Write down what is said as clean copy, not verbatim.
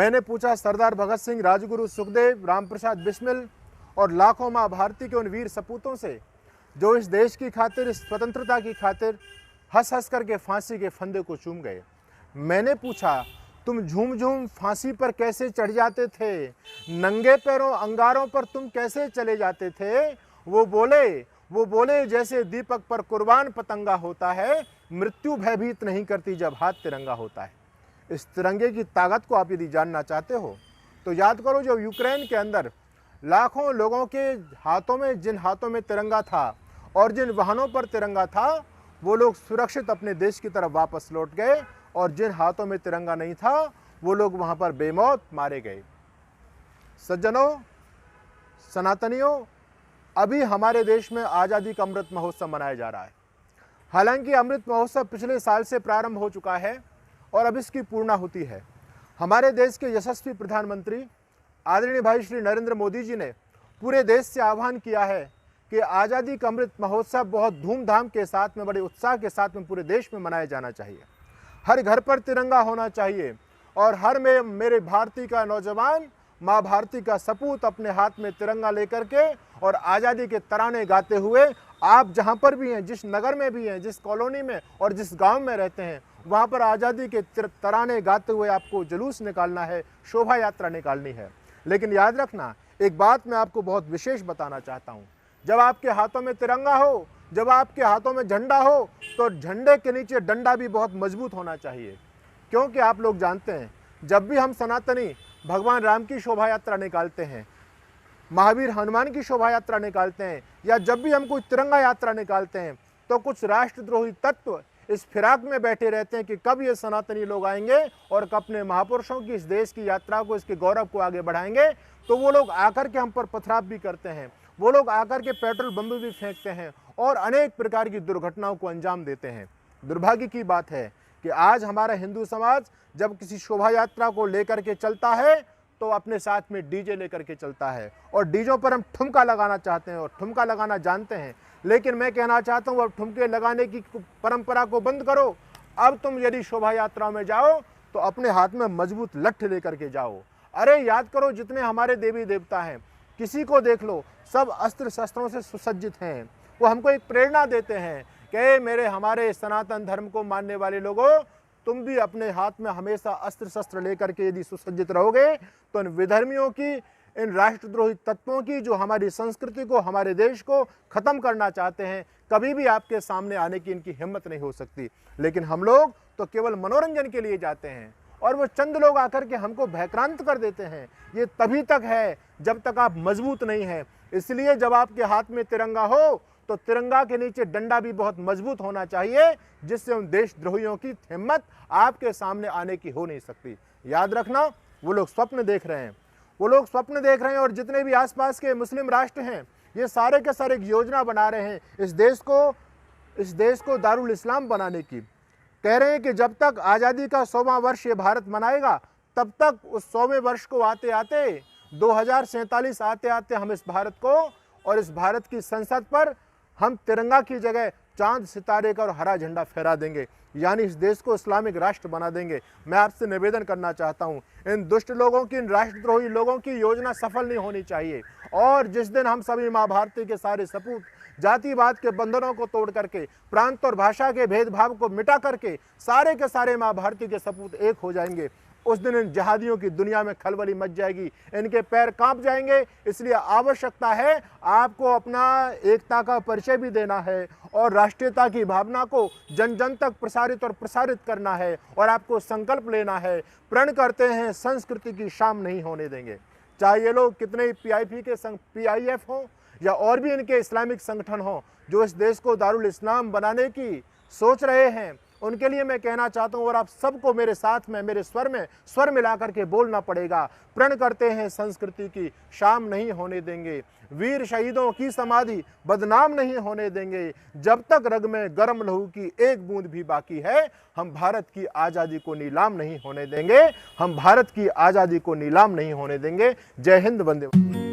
मैंने पूछा सरदार भगत सिंह, राजगुरु सुखदेव, रामप्रसाद बिस्मिल और लाखों माँ भारती के उन वीर सपूतों से जो इस देश की खातिर, इस स्वतंत्रता की खातिर हंस हंस करके फांसी के फंदे को चूम गए। मैंने पूछा तुम झूम झूम फांसी पर कैसे चढ़ जाते थे, नंगे पैरों अंगारों पर तुम कैसे चले जाते थे। वो बोले जैसे दीपक पर कुर्बान पतंगा होता है, मृत्यु भयभीत नहीं करती जब हाथ तिरंगा होता है। इस तिरंगे की ताकत को आप यदि जानना चाहते हो तो याद करो, जब यूक्रेन के अंदर लाखों लोगों के हाथों में, जिन हाथों में तिरंगा था और जिन वाहनों पर तिरंगा था, वो लोग सुरक्षित अपने देश की तरफ वापस लौट गए, और जिन हाथों में तिरंगा नहीं था वो लोग वहां पर बेमौत मारे गए। सज्जनों, सनातनियों, अभी हमारे देश में आज़ादी का अमृत महोत्सव मनाया जा रहा है। हालांकि अमृत महोत्सव पिछले साल से प्रारंभ हो चुका है और अब इसकी पूर्णाहुति है। हमारे देश के यशस्वी प्रधानमंत्री आदरणीय भाई श्री नरेंद्र मोदी जी ने पूरे देश से आह्वान किया है कि आज़ादी का अमृत महोत्सव बहुत धूमधाम के साथ में, बड़े उत्साह के साथ में पूरे देश में मनाया जाना चाहिए। हर घर पर तिरंगा होना चाहिए और हर में मेरे भारती का नौजवान, माँ भारती का सपूत अपने हाथ में तिरंगा लेकर के और आज़ादी के तराने गाते हुए आप जहाँ पर भी हैं, जिस नगर में भी हैं, जिस कॉलोनी में और जिस गांव में रहते हैं, वहाँ पर आज़ादी के तराने गाते हुए आपको जुलूस निकालना है, शोभा यात्रा निकालनी है। लेकिन याद रखना, एक बात मैं आपको बहुत विशेष बताना चाहता हूँ। जब आपके हाथों में तिरंगा हो, जब आपके हाथों में झंडा हो, तो झंडे के नीचे डंडा भी बहुत मजबूत होना चाहिए। क्योंकि आप लोग जानते हैं, जब भी हम सनातनी भगवान राम की शोभा यात्रा निकालते हैं, महावीर हनुमान की शोभा यात्रा निकालते हैं, या जब भी हम कोई तिरंगा यात्रा निकालते हैं, तो कुछ राष्ट्रद्रोही तत्व इस फिराक में बैठे रहते हैं कि कब ये सनातनी लोग आएंगे और कब अपने महापुरुषों की, इस देश की यात्रा को, इसके गौरव को आगे बढ़ाएंगे। तो वो लोग आकर के हम पर पथराव भी करते हैं, वो लोग आकर के पेट्रोल बम भी फेंकते हैं और अनेक प्रकार की दुर्घटनाओं को अंजाम देते हैं। दुर्भाग्य की बात है कि आज हमारा हिंदू समाज जब किसी शोभा यात्रा को लेकर के चलता है तो अपने साथ में डीजे लेकर के चलता है, और डीजों पर हम ठुमका लगाना चाहते हैं और ठुमका लगाना जानते हैं। लेकिन मैं कहना चाहता हूँ, अब ठुमके लगाने की परंपरा को बंद करो। अब तुम यदि शोभा यात्रा में जाओ तो अपने हाथ में मजबूत लठ लेकर के जाओ। अरे याद करो, जितने हमारे देवी देवता हैं, किसी को देख लो, सब अस्त्र शस्त्रों से सुसज्जित हैं। वो हमको एक प्रेरणा देते हैं कि मेरे हमारे सनातन धर्म को मानने वाले लोगों, तुम भी अपने हाथ में हमेशा अस्त्र शस्त्र लेकर के यदि सुसज्जित रहोगे तो इन विधर्मियों की, इन राष्ट्रद्रोही तत्वों की, जो हमारी संस्कृति को, हमारे देश को खत्म करना चाहते हैं, कभी भी आपके सामने आने की इनकी हिम्मत नहीं हो सकती। लेकिन हम लोग तो केवल मनोरंजन के लिए जाते हैं और वो चंद लोग आकर के हमको भयक्रांत कर देते हैं। ये तभी तक है जब तक आप मजबूत नहीं हैं। इसलिए जब आपके हाथ में तिरंगा हो तो तिरंगा के नीचे डंडा भी बहुत मजबूत होना चाहिए, जिससे उन देशद्रोहियों की हिम्मत आपके सामने आने की हो नहीं सकती। याद रखना, वो लोग स्वप्न देख रहे हैं, वो लोग स्वप्न देख रहे हैं, और जितने भी आसपास के मुस्लिम राष्ट्र हैं, ये सारे के सारे एक योजना बना रहे हैं इस देश को दारुल इस्लाम बनाने की। कह रहे हैं कि जब तक आज़ादी का 100वां वर्ष ये भारत मनाएगा, तब तक उस 100वें वर्ष को आते आते 2047 आते आते हम इस भारत को और इस भारत की संसद पर हम तिरंगा की जगह चांद सितारे का और हरा झंडा फहरा देंगे, यानी इस देश को इस्लामिक राष्ट्र बना देंगे। मैं आपसे निवेदन करना चाहता हूं, इन दुष्ट लोगों की, इन राष्ट्रद्रोही लोगों की योजना सफल नहीं होनी चाहिए। और जिस दिन हम सभी माँ भारती के सारे सपूत जातिवाद के बंधनों को तोड़ करके, प्रांत और भाषा के भेदभाव को मिटा करके सारे के सारे माँ भारती के सपूत एक हो जाएंगे, उस दिन इन जिहादियों की दुनिया में खलबली मच जाएगी, इनके पैर कांप जाएंगे। इसलिए आवश्यकता है आपको अपना एकता का परिचय भी देना है और राष्ट्रीयता की भावना को जन जन तक प्रसारित करना है, और आपको संकल्प लेना है, प्रण करते हैं संस्कृति की शाम नहीं होने देंगे। चाहे ये लोग कितने ही PIF के PIF हों या और भी इनके इस्लामिक संगठन हों जो इस देश को दारुल इस्लाम बनाने की सोच रहे हैं, उनके लिए मैं कहना चाहता हूं, और आप सबको मेरे साथ में, मेरे स्वर मिलाकर के बोलना पड़ेगा, प्रण करते हैं संस्कृति की शाम नहीं होने देंगे, वीर शहीदों की समाधि बदनाम नहीं होने देंगे, जब तक रग में गर्म लहू की एक बूंद भी बाकी है, हम भारत की आज़ादी को नीलाम नहीं होने देंगे, हम भारत की आज़ादी को नीलाम नहीं होने देंगे। जय हिंद, वंदे।